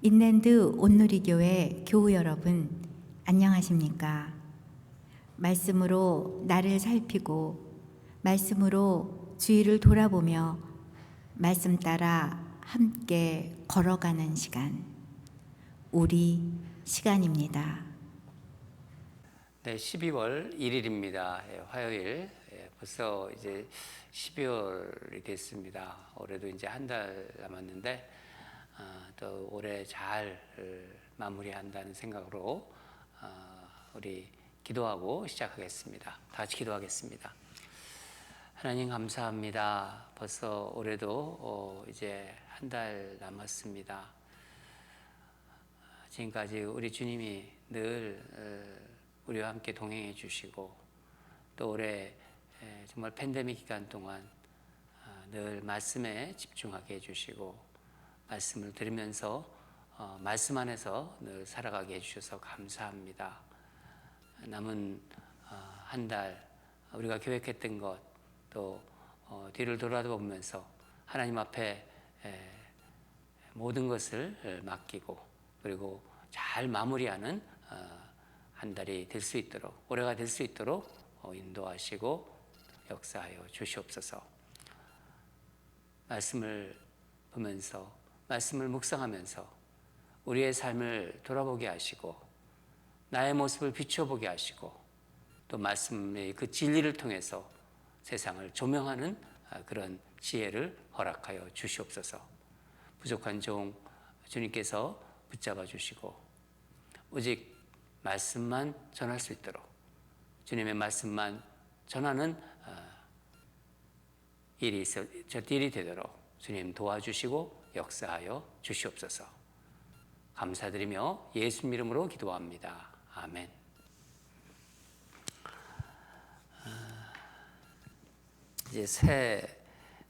인랜드 온누리교회 교우 여러분, 안녕하십니까? 말씀으로 나를 살피고 말씀으로 주위를 돌아보며 말씀 따라 함께 걸어가는 시간, 우리 시간입니다. 네, 12월 1일입니다. 화요일. 벌써 이제 12월이 됐습니다. 올해도 이제 한 달 남았는데 또 올해 잘 마무리한다는 생각으로 우리 기도하고 시작하겠습니다. 다 같이 기도하겠습니다. 하나님 감사합니다. 벌써 올해도 이제 한 달 남았습니다. 지금까지 우리 주님이 늘 우리와 함께 동행해 주시고 또 올해 정말 팬데믹 기간 동안 늘 말씀에 집중하게 해주시고 말씀을 들으면서 말씀 안에서 늘 살아가게 해주셔서 감사합니다. 남은 한 달 우리가 계획했던 것 또 뒤를 돌아보면서 하나님 앞에 모든 것을 맡기고 그리고 잘 마무리하는 한 달이 될 수 있도록, 올해가 될 수 있도록 인도하시고 역사하여 주시옵소서. 말씀을 보면서, 말씀을 묵상하면서 우리의 삶을 돌아보게 하시고 나의 모습을 비춰보게 하시고 또 말씀의 그 진리를 통해서 세상을 조명하는 그런 지혜를 허락하여 주시옵소서. 부족한 종 주님께서 붙잡아 주시고 오직 말씀만 전할 수 있도록 주님의 말씀만 전하는 일이 되도록 주님 도와주시고 역사하여 주시옵소서. 감사드리며 예수님 이름으로 기도합니다. 아멘. 이제 새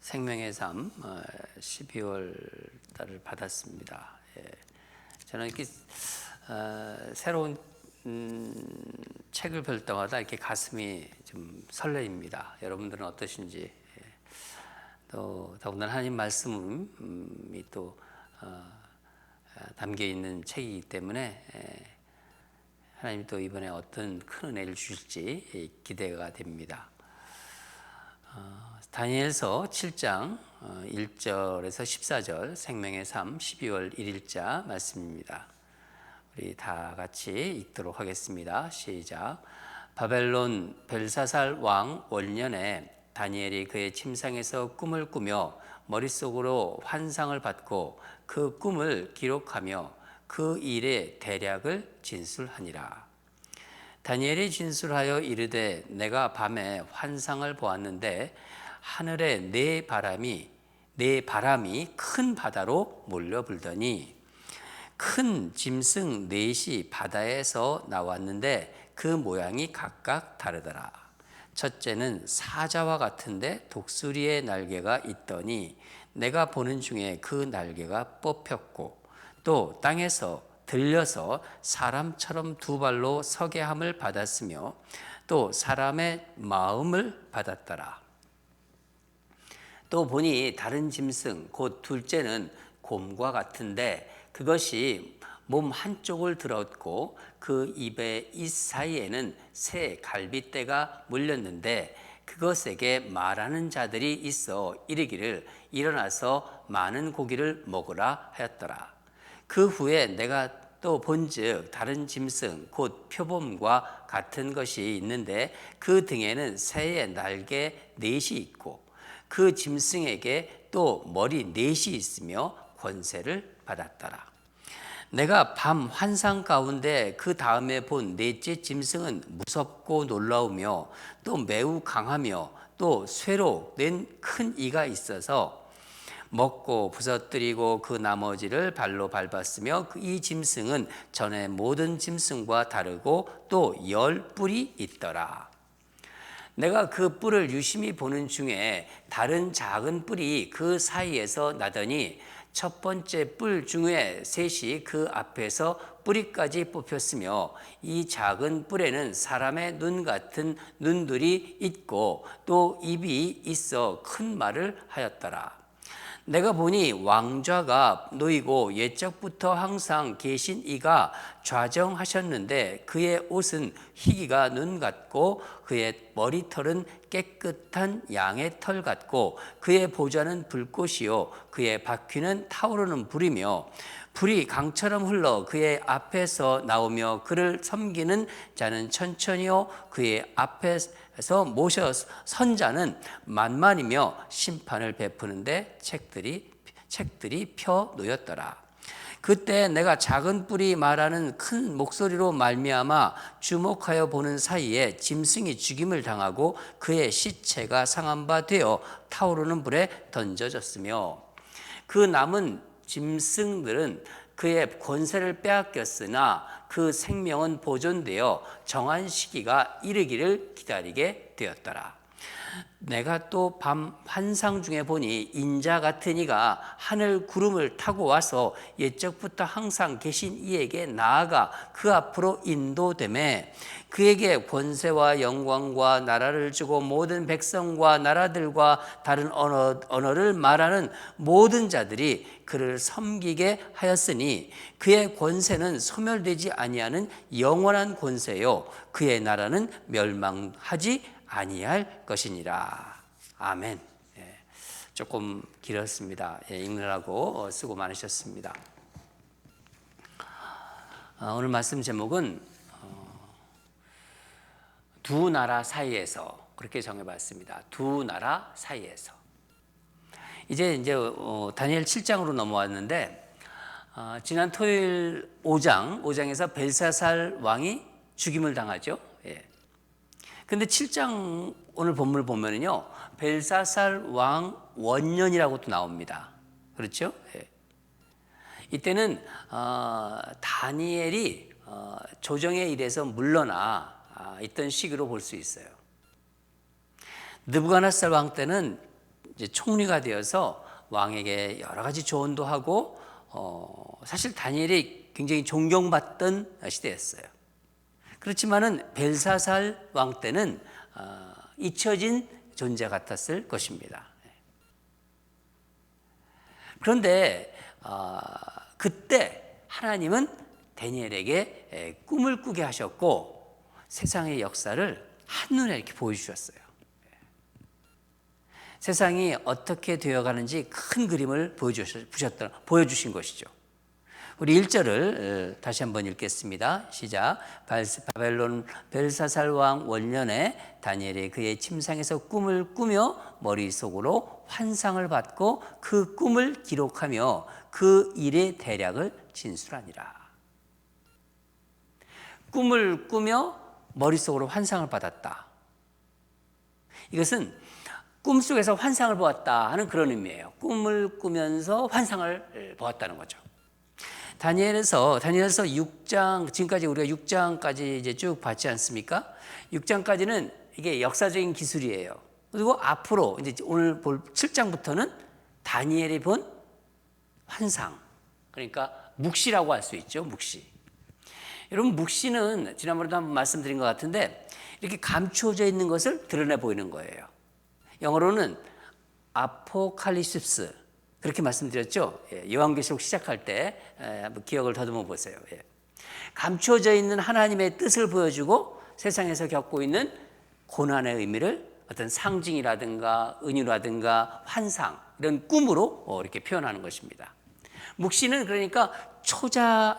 생명의 삶 12월 달을 받았습니다. 저는 이렇게 새로운 책을 볼 때마다 이렇게 가슴이 좀 설레입니다. 여러분들은 어떠신지. 또 더군다나 하나님 말씀이 또 담겨 있는 책이기 때문에 하나님이 또 이번에 어떤 큰 은혜를 주실지 기대가 됩니다. 다니엘서 7장 1절에서 14절 생명의 삶 12월 1일자 말씀입니다. 우리 다 같이 읽도록 하겠습니다. 시작. 바벨론 벨사살 왕 월년에 다니엘이 그의 침상에서 꿈을 꾸며 머릿속으로 환상을 받고 그 꿈을 기록하며 그 일의 대략을 진술하니라. 다니엘이 진술하여 이르되 내가 밤에 환상을 보았는데 하늘에 네 바람이 큰 바다로 몰려 불더니 큰 짐승 넷이 바다에서 나왔는데 그 모양이 각각 다르더라. 첫째는 사자와 같은데 독수리의 날개가 있더니 내가 보는 중에 그 날개가 뽑혔고 또 땅에서 들려서 사람처럼 두 발로 서게 함을 받았으며 또 사람의 마음을 받았더라. 또 보니 다른 짐승 곧 둘째는 곰과 같은데 그것이 몸 한쪽을 들었고 그 입의 이 사이에는 새 갈빗대가 물렸는데 그것에게 말하는 자들이 있어 이르기를 일어나서 많은 고기를 먹으라 하였더라. 그 후에 내가 또 본즉 다른 짐승 곧 표범과 같은 것이 있는데 그 등에는 새의 날개 넷이 있고 그 짐승에게 또 머리 넷이 있으며 권세를 받았더라. 내가 밤 환상 가운데 그 다음에 본 넷째 짐승은 무섭고 놀라우며 또 매우 강하며 또 쇠로 낸 큰 이가 있어서 먹고 부서뜨리고 그 나머지를 발로 밟았으며 이 짐승은 전에 모든 짐승과 다르고 또 10뿔이 있더라. 내가 그 뿔을 유심히 보는 중에 다른 작은 뿔이 그 사이에서 나더니 첫 번째 뿔 중에 셋이 그 앞에서 뿌리까지 뽑혔으며 이 작은 뿔에는 사람의 눈 같은 눈들이 있고 또 입이 있어 큰 말을 하였더라. 내가 보니 왕좌가 놓이고 옛적부터 항상 계신 이가 좌정하셨는데 그의 옷은 희기가 눈 같고 그의 머리털은 깨끗한 양의 털 같고 그의 보좌는 불꽃이요 그의 바퀴는 타오르는 불이며 불이 강처럼 흘러 그의 앞에서 나오며 그를 섬기는 자는 천천히요 그의 앞에서 모셔 선 자는 만만이며 심판을 베푸는데 책들이 펴 놓였더라. 그때 내가 작은 뿔이 말하는 큰 목소리로 말미암아 주목하여 보는 사이에 짐승이 죽임을 당하고 그의 시체가 상한 바 되어 타오르는 불에 던져졌으며 그 남은 짐승들은 그의 권세를 빼앗겼으나 그 생명은 보존되어 정한 시기가 이르기를 기다리게 되었더라. 내가 또 밤 환상 중에 보니 인자 같은 이가 하늘 구름을 타고 와서 옛적부터 항상 계신 이에게 나아가 그 앞으로 인도되매 그에게 권세와 영광과 나라를 주고 모든 백성과 나라들과 다른 언어를 말하는 모든 자들이 그를 섬기게 하였으니 그의 권세는 소멸되지 아니하는 영원한 권세요 그의 나라는 멸망하지 아니할 것이니라. 아멘. 예, 조금 길었습니다. 예, 읽느라고 수고 많으셨습니다. 오늘 말씀 제목은 두 나라 사이에서 그렇게 정해봤습니다. 두 나라 사이에서. 이제 다니엘 7장으로 넘어왔는데 지난 토요일 5장에서 벨사살 왕이 죽임을 당하죠. 예. 근데 7장 오늘 본문을 보면은요, 벨사살 왕 원년이라고 또 나옵니다. 그렇죠? 예. 이때는 다니엘이 조정의 일에서 물러나 있던 시기로 볼 수 있어요. 느부갓네살 왕 때는 이제 총리가 되어서 왕에게 여러 가지 조언도 하고 사실 다니엘이 굉장히 존경받던 시대였어요. 그렇지만은 벨사살 왕 때는 잊혀진 존재 같았을 것입니다. 그런데 그때 하나님은 다니엘에게 꿈을 꾸게 하셨고 세상의 역사를 한눈에 이렇게 보여주셨어요. 세상이 어떻게 되어가는지 큰 그림을 보여주신 것이죠. 우리 1절을 다시 한번 읽겠습니다. 시작. 바벨론 벨사살 왕 원년에 다니엘이 그의 침상에서 꿈을 꾸며 머릿속으로 환상을 받고 그 꿈을 기록하며 그 일의 대략을 진술하니라. 꿈을 꾸며 머릿속으로 환상을 받았다. 이것은 꿈속에서 환상을 보았다 하는 그런 의미예요. 꿈을 꾸면서 환상을 보았다는 거죠. 다니엘에서 6장, 지금까지 우리가 6장까지 이제 쭉 봤지 않습니까? 6장까지는 이게 역사적인 기술이에요. 그리고 앞으로 이제 오늘 볼 7장부터는 다니엘이 본 환상, 그러니까 묵시라고 할 수 있죠. 묵시. 여러분, 묵시는 지난번에도 한번 말씀드린 것 같은데 이렇게 감추어져 있는 것을 드러내 보이는 거예요. 영어로는 아포칼립시스, 그렇게 말씀드렸죠. 요한계시록 시작할 때 한번 기억을 더듬어 보세요. 감추어져 있는 하나님의 뜻을 보여주고 세상에서 겪고 있는 고난의 의미를 어떤 상징이라든가 은유라든가 환상, 이런 꿈으로 이렇게 표현하는 것입니다. 묵시는 그러니까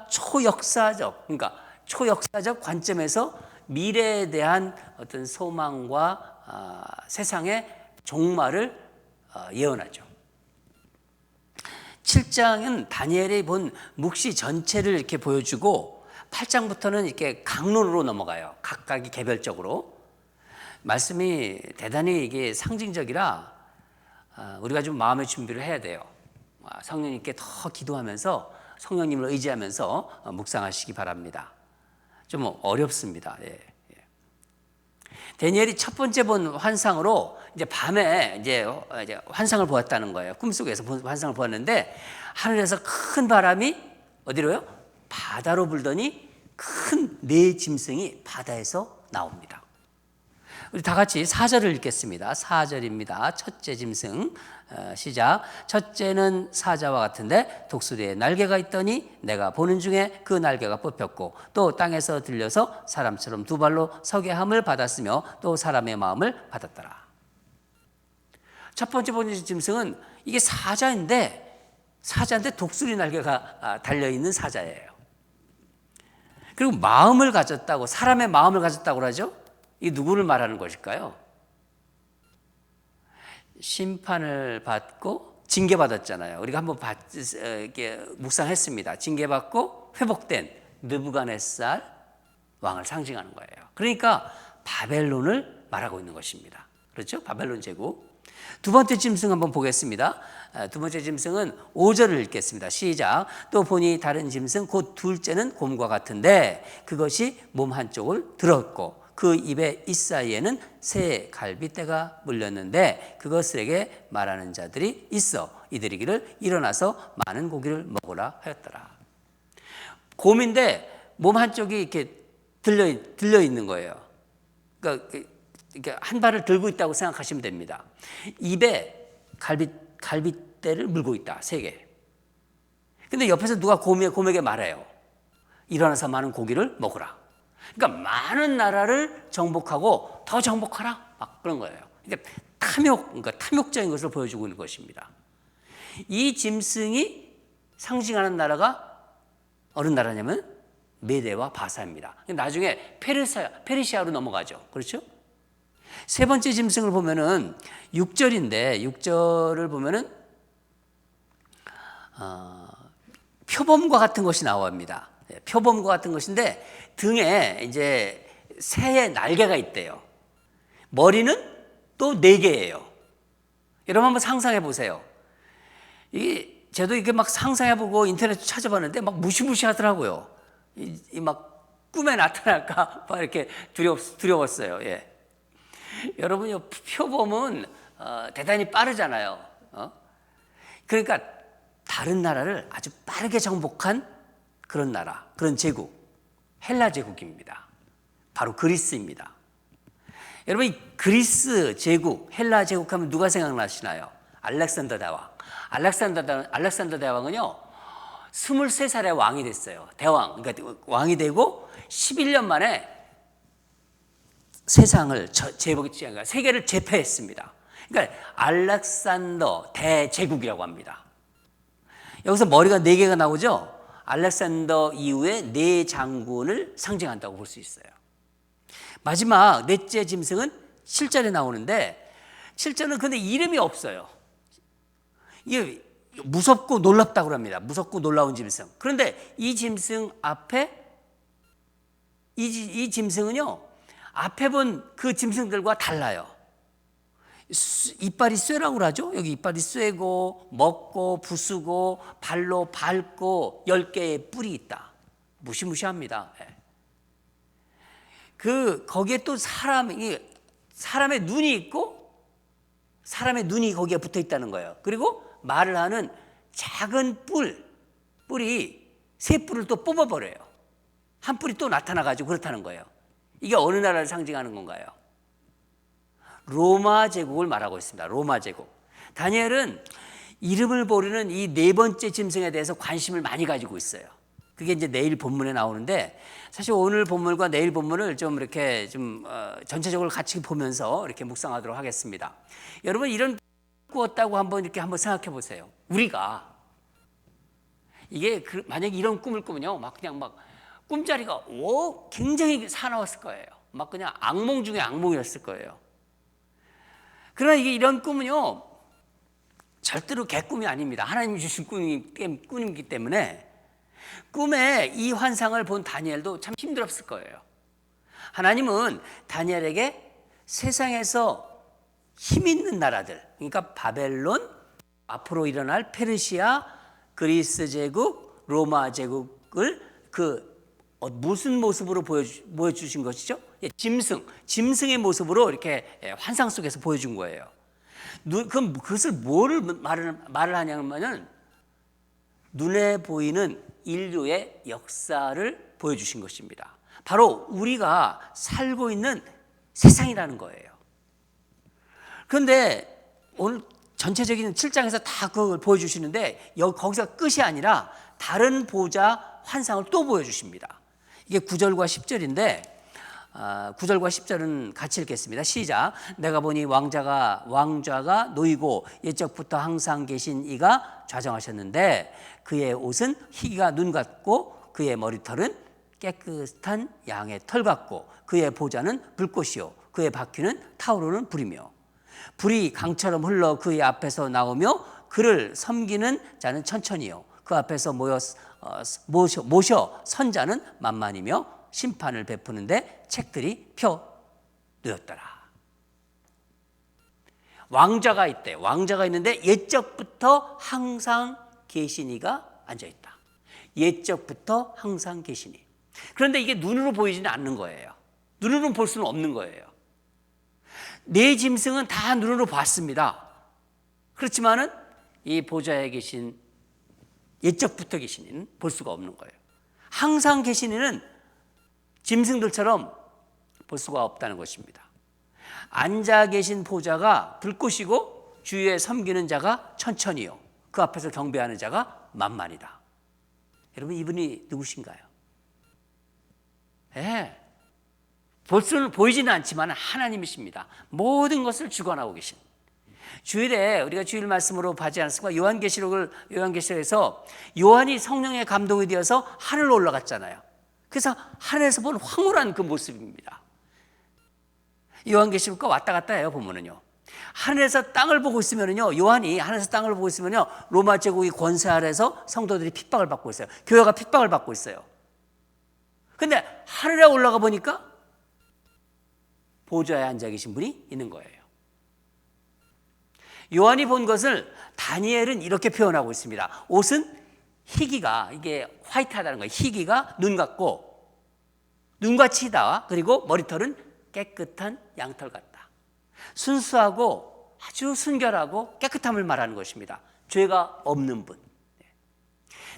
초역사적, 그러니까 초역사적 관점에서 미래에 대한 어떤 소망과 세상의 종말을 예언하죠. 7장은 다니엘이 본 묵시 전체를 이렇게 보여주고 8장부터는 이렇게 강론으로 넘어가요. 각각이 개별적으로. 말씀이 대단히 이게 상징적이라 우리가 좀 마음의 준비를 해야 돼요. 성령님께 더 기도하면서 성령님을 의지하면서 묵상하시기 바랍니다. 좀 어렵습니다. 다니엘이 첫 번째 본 환상으로 이제 밤에 이제 환상을 보았다는 거예요. 꿈속에서 환상을 보았는데 하늘에서 큰 바람이 어디로요? 바다로 불더니 큰 네 짐승이 바다에서 나옵니다. 우리 다 같이 4절을 읽겠습니다. 4절입니다. 첫째 짐승 시작. 첫째는 사자와 같은데 독수리에 날개가 있더니 내가 보는 중에 그 날개가 뽑혔고 또 땅에서 들려서 사람처럼 두 발로 서게 함을 받았으며 또 사람의 마음을 받았더라. 첫 번째 짐승은 이게 사자인데 독수리 날개가 달려있는 사자예요. 그리고 마음을 가졌다고, 사람의 마음을 가졌다고 그러죠. 이 누구를 말하는 것일까요? 심판을 받고 징계받았잖아요. 우리가 한번 이렇게 묵상했습니다. 징계받고 회복된 느부갓네살 왕을 상징하는 거예요. 그러니까 바벨론을 말하고 있는 것입니다. 그렇죠? 바벨론 제국. 두 번째 짐승 한번 보겠습니다. 두 번째 짐승은 5절을 읽겠습니다. 시작. 또 보니 다른 짐승 곧 둘째는 곰과 같은데 그것이 몸 한쪽을 들었고 그 입의 잇사이에는 새 갈빗대가 물렸는데 그것에게 말하는 자들이 있어 이들이 이르기를 일어나서 많은 고기를 먹으라 하였더라. 곰인데 몸 한쪽이 이렇게 들려 있는 거예요. 그러니까 이렇게 한 발을 들고 있다고 생각하시면 됩니다. 입에 갈빗대를 물고 있다. 3개. 근데 옆에서 누가 곰에게 말해요. 일어나서 많은 고기를 먹으라. 그러니까 많은 나라를 정복하고 더 정복하라. 막 그런 거예요. 그러니까 그러니까 탐욕적인 것을 보여주고 있는 것입니다. 이 짐승이 상징하는 나라가 어느 나라냐면 메대와 바사입니다. 나중에 페르시아로 넘어가죠. 그렇죠? 세 번째 짐승을 보면은 6절인데 6절을 보면은 표범과 같은 것이 나옵니다. 표범과 같은 것인데 등에 이제 새의 날개가 있대요. 머리는 또 4개예요. 여러분 한번 상상해 보세요. 저도 이게 막 상상해보고 인터넷 찾아봤는데 막 무시무시하더라고요. 막 꿈에 나타날까 막 이렇게 두려웠어요. 예. 여러분, 표범은 대단히 빠르잖아요. 그러니까 다른 나라를 아주 빠르게 정복한 그런 나라, 그런 제국, 헬라 제국입니다. 바로 그리스입니다. 여러분, 이 그리스 제국, 헬라 제국하면 누가 생각나시나요? 알렉산더 대왕. 알렉산더 대왕은요, 23살에 왕이 됐어요. 대왕, 그러니까 왕이 되고 11년 만에 세계를 제패했습니다. 그러니까 알렉산더 대제국이라고 합니다. 여기서 머리가 4개가 나오죠? 알렉산더 이후에 4장군을 상징한다고 볼 수 있어요. 마지막 넷째 짐승은 7절에 나오는데 7절은 근데 이름이 없어요. 이게 무섭고 놀랍다고 합니다. 무섭고 놀라운 짐승. 그런데 이 짐승 앞에 이 짐승은요, 앞에 본 그 짐승들과 달라요. 이빨이 쇠라고 그러죠. 여기 이빨이 쇠고 먹고 부수고 발로 밟고 10개의 뿔이 있다. 무시무시합니다. 거기에 또 사람의 눈이 있고 사람의 눈이 거기에 붙어 있다는 거예요. 그리고 말을 하는 작은 뿔이 세 뿔을 또 뽑아버려요. 한 뿔이 또 나타나가지고 그렇다는 거예요. 이게 어느 나라를 상징하는 건가요? 로마 제국을 말하고 있습니다. 로마 제국. 다니엘은 이름을 모르는 이 4번째 짐승에 대해서 관심을 많이 가지고 있어요. 그게 이제 내일 본문에 나오는데, 사실 오늘 본문과 내일 본문을 좀 이렇게 전체적으로 같이 보면서 이렇게 묵상하도록 하겠습니다. 여러분, 이런 꾸었다고 한번 생각해 보세요. 우리가 이게 만약에 이런 꿈을 꾸면요, 그냥 꿈자리가 굉장히 사나웠을 거예요. 막 그냥 악몽 중에 악몽이었을 거예요. 그러나 이런 꿈은요, 절대로 개꿈이 아닙니다. 하나님이 주신 꿈이기 때문에 꿈에 이 환상을 본 다니엘도 참 힘들었을 거예요. 하나님은 다니엘에게 세상에서 힘 있는 나라들, 그러니까 바벨론, 앞으로 일어날 페르시아, 그리스 제국, 로마 제국을 무슨 모습으로 보여주신 것이죠? 짐승의 모습으로 이렇게 환상 속에서 보여준 거예요. 그럼 그것을 뭐를 말을 하냐면은 눈에 보이는 인류의 역사를 보여주신 것입니다. 바로 우리가 살고 있는 세상이라는 거예요. 그런데 오늘 전체적인 7장에서 다 그걸 보여주시는데 거기서 끝이 아니라 다른 보좌 환상을 또 보여주십니다. 이게 9절과 10절인데 9절과 10절은 같이 읽겠습니다. 시작. 내가 보니 왕좌가 놓이고 옛적부터 항상 계신 이가 좌정하셨는데 그의 옷은 희기가 눈 같고 그의 머리털은 깨끗한 양의 털 같고 그의 보좌는 불꽃이요 그의 바퀴는 타오르는 불이며 불이 강처럼 흘러 그의 앞에서 나오며 그를 섬기는 자는 천천히요 그 앞에서 모셔 선자는 만만이며 심판을 베푸는데 책들이 펴놓였더라. 왕좌가 있대. 왕좌가 있는데 옛적부터 항상 계신 이가 앉아있다. 옛적부터 항상 계시니. 그런데 이게 눈으로 보이지는 않는 거예요. 눈으로는 볼 수는 없는 거예요. 네 짐승은 다 눈으로 봤습니다. 그렇지만은 이 보좌에 계신 옛적부터 계신 이는 볼 수가 없는 거예요. 항상 계신 이는 짐승들처럼 볼 수가 없다는 것입니다. 앉아 계신 보좌가 불꽃이고 주위에 섬기는 자가 천천히요 그 앞에서 경배하는 자가 만만이다. 여러분 이분이 누구신가요? 네. 볼 수는 보이지는 않지만 하나님이십니다. 모든 것을 주관하고 계신. 주일에 우리가 주일 말씀으로 봐지 않았습니까? 요한계시록에서 요한이 성령의 감동이 되어서 하늘로 올라갔잖아요. 그래서 하늘에서 본 황홀한 그 모습입니다. 요한계시록과 왔다 갔다 해요, 보면은요. 하늘에서 땅을 보고 있으면요, 요한이 하늘에서 땅을 보고 있으면요, 로마 제국의 권세 아래에서 성도들이 핍박을 받고 있어요. 교회가 핍박을 받고 있어요. 근데 하늘에 올라가 보니까 보좌에 앉아 계신 분이 있는 거예요. 요한이 본 것을 다니엘은 이렇게 표현하고 있습니다. 옷은 희기가, 이게 화이트하다는 거예요. 희기가 눈 같고 눈같이다. 그리고 머리털은 깨끗한 양털 같다. 순수하고 아주 순결하고 깨끗함을 말하는 것입니다. 죄가 없는 분.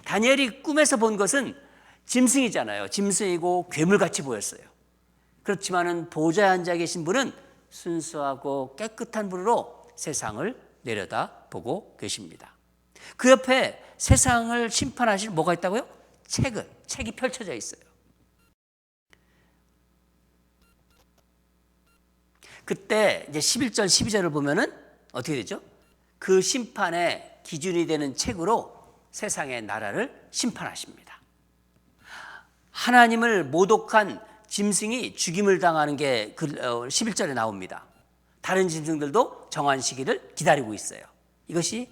다니엘이 꿈에서 본 것은 짐승이잖아요. 짐승이고 괴물같이 보였어요. 그렇지만은 보좌에 앉아 계신 분은 순수하고 깨끗한 분으로 세상을 내려다보고 계십니다. 그 옆에 세상을 심판하실 뭐가 있다고요? 책이 펼쳐져 있어요. 그때 이제 11절, 12절을 보면은 어떻게 되죠? 그 심판의 기준이 되는 책으로 세상의 나라를 심판하십니다. 하나님을 모독한 짐승이 죽임을 당하는 게 11절에 나옵니다. 다른 짐승들도 정한 시기를 기다리고 있어요. 이것이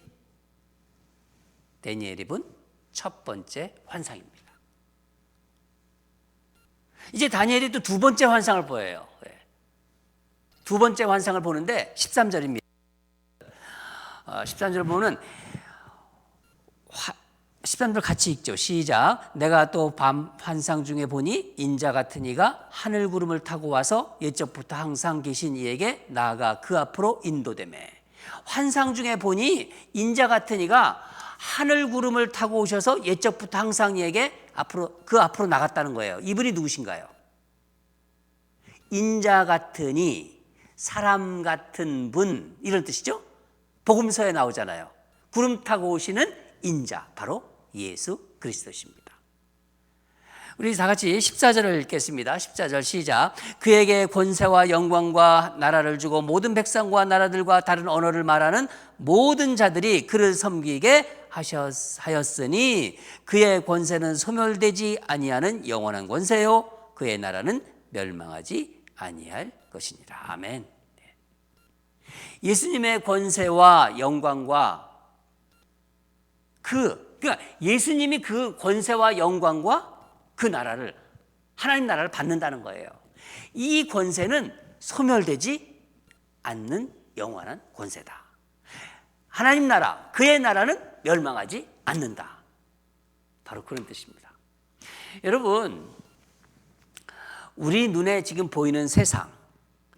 다니엘이 본 첫 번째 환상입니다. 이제 다니엘이 또 두 번째 환상을 보여요. 두 번째 환상을 보는데 13절입니다. 13절을 보면 13절 같이 읽죠. 시작. 내가 또 밤 환상 중에 보니 인자 같은 이가 하늘 구름을 타고 와서 옛적부터 항상 계신 이에게 나아가 그 앞으로 인도되매. 환상 중에 보니 인자 같은 이가 하늘 구름을 타고 오셔서 옛적부터 항상 이에게 그 앞으로 나갔다는 거예요. 이분이 누구신가요? 인자 같은 이, 사람 같은 분, 이런 뜻이죠. 복음서에 나오잖아요. 구름 타고 오시는 인자, 바로 예수 그리스도십니다. 우리 다 같이 14절을 읽겠습니다. 14절 시작. 그에게 권세와 영광과 나라를 주고 모든 백성과 나라들과 다른 언어를 말하는 모든 자들이 그를 섬기게 하였으니 그의 권세는 소멸되지 아니하는 영원한 권세요 그의 나라는 멸망하지 아니할 것이니라. 아멘. 예수님의 권세와 영광과 그러니까 예수님이 그 권세와 영광과 그 나라를, 하나님 나라를 받는다는 거예요. 이 권세는 소멸되지 않는 영원한 권세다. 하나님 나라, 그의 나라는 멸망하지 않는다. 바로 그런 뜻입니다. 여러분, 우리 눈에 지금 보이는 세상,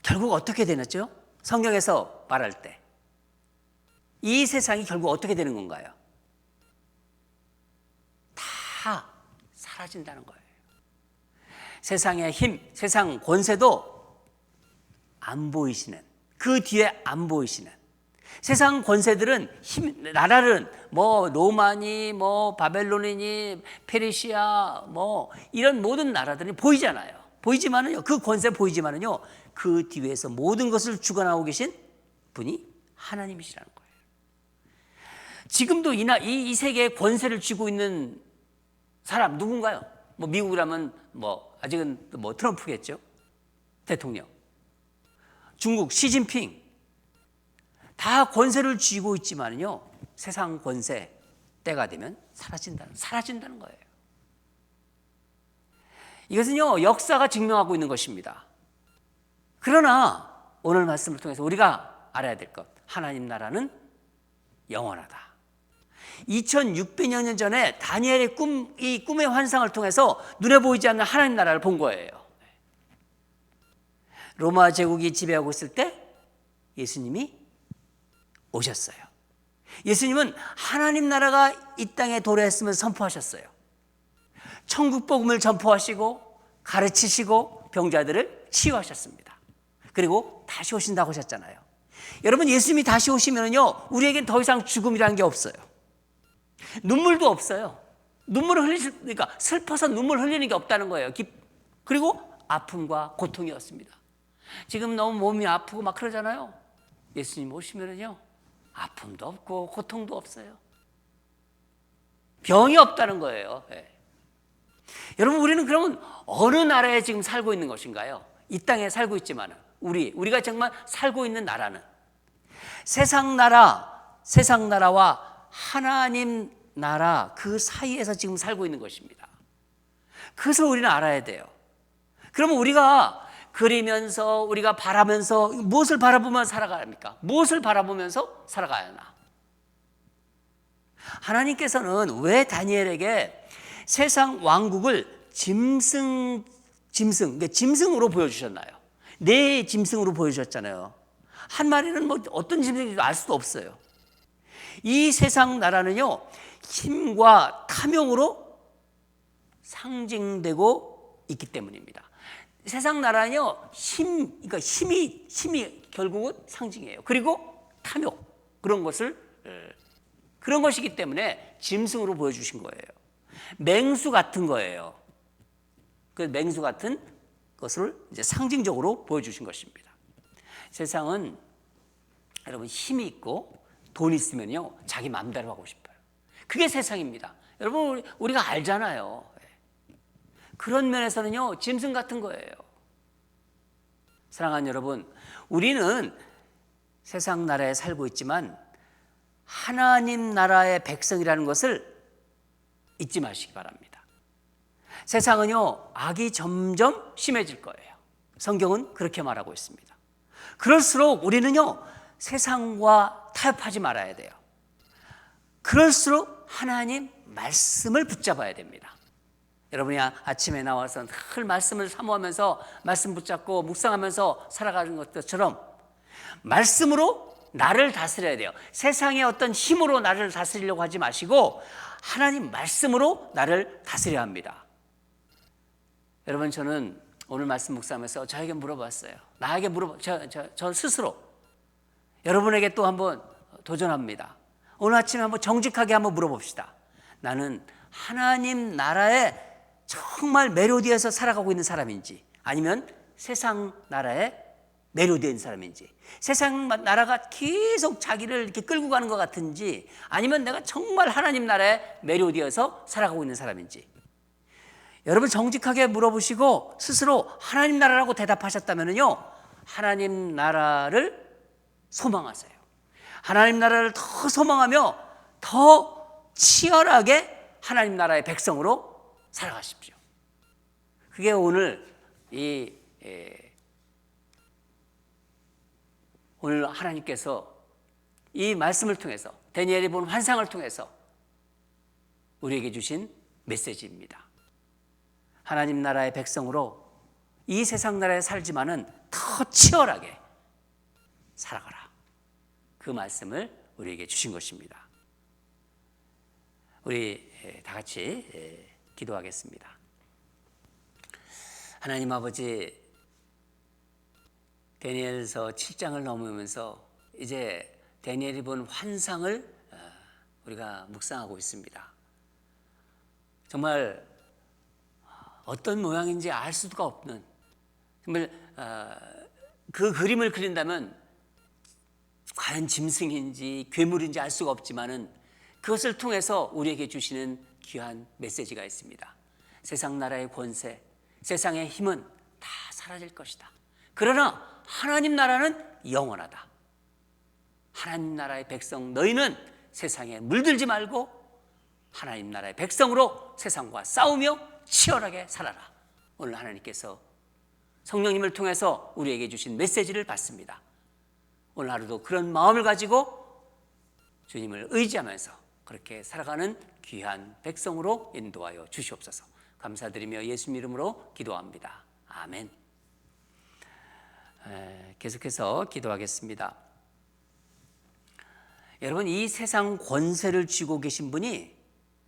결국 어떻게 되었죠? 성경에서 말할 때. 이 세상이 결국 어떻게 되는 건가요? 다 사라진다는 거예요. 세상의 힘, 세상 권세도 안 보이시는, 그 뒤에 안 보이시는 세상 권세들은 나라는 뭐 로마니, 뭐 바벨론이니, 페르시아, 뭐 이런 모든 나라들이 보이잖아요. 보이지만은요, 그 권세 보이지만은요, 그 뒤에서 모든 것을 주관하고 계신 분이 하나님이시라는 거예요. 지금도 이 세계의 권세를 쥐고 있는 사람 누군가요? 뭐 미국이라면 뭐 아직은 뭐 트럼프겠죠, 대통령. 중국 시진핑, 다 권세를 쥐고 있지만요, 세상 권세 때가 되면 사라진다는 거예요. 이것은요, 역사가 증명하고 있는 것입니다. 그러나 오늘 말씀을 통해서 우리가 알아야 될 것, 하나님 나라는 영원하다. 2600여 년 전에 다니엘의 이 꿈의 환상을 통해서 눈에 보이지 않는 하나님 나라를 본 거예요. 로마 제국이 지배하고 있을 때 예수님이 오셨어요. 예수님은 하나님 나라가 이 땅에 도래했으면서 선포하셨어요. 천국 복음을 전포하시고 가르치시고 병자들을 치유하셨습니다. 그리고 다시 오신다고 하셨잖아요. 여러분, 예수님이 다시 오시면요, 우리에겐 더 이상 죽음이라는 게 없어요. 눈물도 없어요. 그러니까 슬퍼서 눈물 흘리는 게 없다는 거예요. 그리고 아픔과 고통이었습니다. 지금 너무 몸이 아프고 막 그러잖아요. 예수님 오시면은요, 아픔도 없고 고통도 없어요. 병이 없다는 거예요. 네. 여러분, 우리는 그러면 어느 나라에 지금 살고 있는 것인가요? 이 땅에 살고 있지만 우리가 정말 살고 있는 나라는 세상 나라와 하나님 나라 그 사이에서 지금 살고 있는 것입니다. 그것을 우리는 알아야 돼요. 그러면 우리가 그리면서, 우리가 바라면서, 무엇을 바라보면 살아가야 합니까? 무엇을 바라보면서 살아가야 하나? 하나님께서는 왜 다니엘에게 세상 왕국을 그러니까 짐승으로 보여주셨나요? 네 짐승으로 보여주셨잖아요. 한 마리는 뭐 어떤 짐승인지 알 수도 없어요. 이 세상 나라는요, 힘과 탐욕으로 상징되고 있기 때문입니다. 세상 나라는요, 그러니까 힘이 결국은 상징이에요. 그리고 탐욕, 그런 것이기 때문에 짐승으로 보여주신 거예요. 맹수 같은 거예요. 그 맹수 같은 것을 이제 상징적으로 보여주신 것입니다. 세상은 여러분, 힘이 있고 돈 있으면요, 자기 마음대로 하고 싶어요. 그게 세상입니다. 여러분, 우리가 알잖아요. 그런 면에서는요, 짐승 같은 거예요. 사랑하는 여러분, 우리는 세상 나라에 살고 있지만 하나님 나라의 백성이라는 것을 잊지 마시기 바랍니다. 세상은요, 악이 점점 심해질 거예요. 성경은 그렇게 말하고 있습니다. 그럴수록 우리는요, 세상과 타협하지 말아야 돼요. 그럴수록 하나님 말씀을 붙잡아야 됩니다. 여러분이 아침에 나와서 늘 말씀을 사모하면서 말씀 붙잡고 묵상하면서 살아가는 것처럼 말씀으로 나를 다스려야 돼요. 세상의 어떤 힘으로 나를 다스리려고 하지 마시고 하나님 말씀으로 나를 다스려야 합니다. 여러분, 저는 오늘 말씀 묵상하면서 저에게 물어봤어요. 저 스스로 여러분에게 또 한번 도전합니다. 오늘 아침에 한번 정직하게 한번 물어봅시다. 나는 하나님 나라에 정말 멜로디에서 살아가고 있는 사람인지, 아니면 세상 나라에 멜로디에 있는 사람인지, 세상 나라가 계속 자기를 이렇게 끌고 가는 것 같은지, 아니면 내가 정말 하나님 나라에 멜로디에서 살아가고 있는 사람인지, 여러분 정직하게 물어보시고 스스로 하나님 나라라고 대답하셨다면요, 하나님 나라를 소망하세요. 하나님 나라를 더 소망하며 더 치열하게 하나님 나라의 백성으로 살아가십시오. 그게 오늘 오늘 하나님께서 이 말씀을 통해서, 다니엘이 본 환상을 통해서 우리에게 주신 메시지입니다. 하나님 나라의 백성으로 이 세상 나라에 살지만은 더 치열하게 살아가라. 그 말씀을 우리에게 주신 것입니다. 우리 다 같이 기도하겠습니다. 하나님 아버지, 다니엘서 7장을 넘으면서 이제 다니엘이 본 환상을 우리가 묵상하고 있습니다. 정말 어떤 모양인지 알 수가 없는, 정말 그 그림을 그린다면 과연 짐승인지 괴물인지 알 수가 없지만은 그것을 통해서 우리에게 주시는 귀한 메시지가 있습니다. 세상 나라의 권세, 세상의 힘은 다 사라질 것이다. 그러나 하나님 나라는 영원하다. 하나님 나라의 백성 너희는 세상에 물들지 말고 하나님 나라의 백성으로 세상과 싸우며 치열하게 살아라. 오늘 하나님께서 성령님을 통해서 우리에게 주신 메시지를 받습니다. 오늘 하루도 그런 마음을 가지고 주님을 의지하면서 그렇게 살아가는 귀한 백성으로 인도하여 주시옵소서. 감사드리며 예수님 이름으로 기도합니다. 아멘. 계속해서 기도하겠습니다. 여러분, 이 세상 권세를 쥐고 계신 분이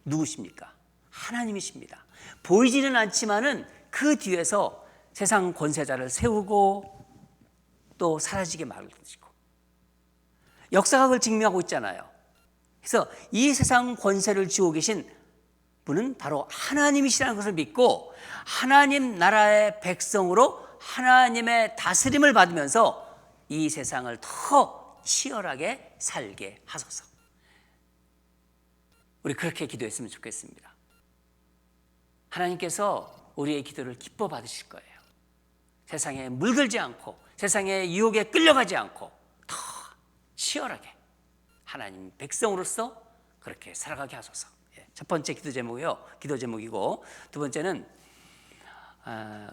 누구십니까? 하나님이십니다. 보이지는 않지만은 그 뒤에서 세상 권세자를 세우고 또 사라지게 말으시고 역사가 그걸 증명하고 있잖아요. 그래서 이 세상 권세를 쥐고 계신 분은 바로 하나님이시라는 것을 믿고 하나님 나라의 백성으로 하나님의 다스림을 받으면서 이 세상을 더 치열하게 살게 하소서. 우리 그렇게 기도했으면 좋겠습니다. 하나님께서 우리의 기도를 기뻐 받으실 거예요. 세상에 물들지 않고 세상의 유혹에 끌려가지 않고 더 치열하게 하나님 백성으로서 그렇게 살아가게 하소서. 첫 번째 기도 제목이고 두 번째는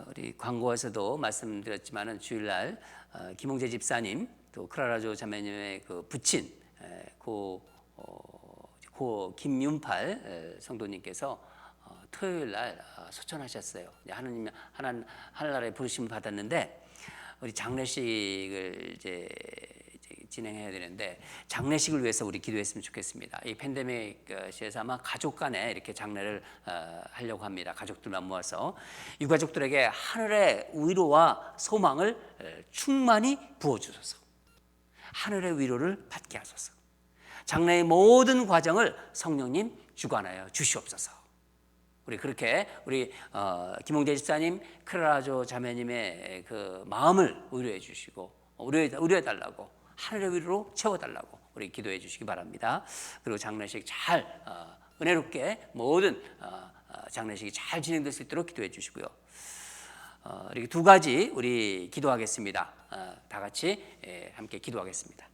우리 광고에서도 말씀드렸지만은 주일날 김홍재 집사님 또 크라라조 자매님의 그 부친 고 김윤팔 성도님께서 토요일날 소천하셨어요. 하늘나라에 부르심을 받았는데 우리 장례식을 이제 진행해야 되는데 장례식을 위해서 우리 기도했으면 좋겠습니다. 이 팬데믹 시에서 아마 가족 간에 이렇게 장례를 하려고 합니다. 가족들만 모아서 유가족들에게 하늘의 위로와 소망을 충만히 부어주소서. 하늘의 위로를 받게 하소서. 장례의 모든 과정을 성령님 주관하여 주시옵소서. 우리 그렇게 우리 김홍재 집사님, 크라라조 자매님의 그 마음을 위로해 주시고 위로해 달라고 하늘의 위로로 채워달라고 우리 기도해 주시기 바랍니다. 그리고 장례식 잘 은혜롭게 모든 장례식이 잘 진행될 수 있도록 기도해 주시고요. 이렇게 두 가지 우리 기도하겠습니다. 다 같이 함께 기도하겠습니다.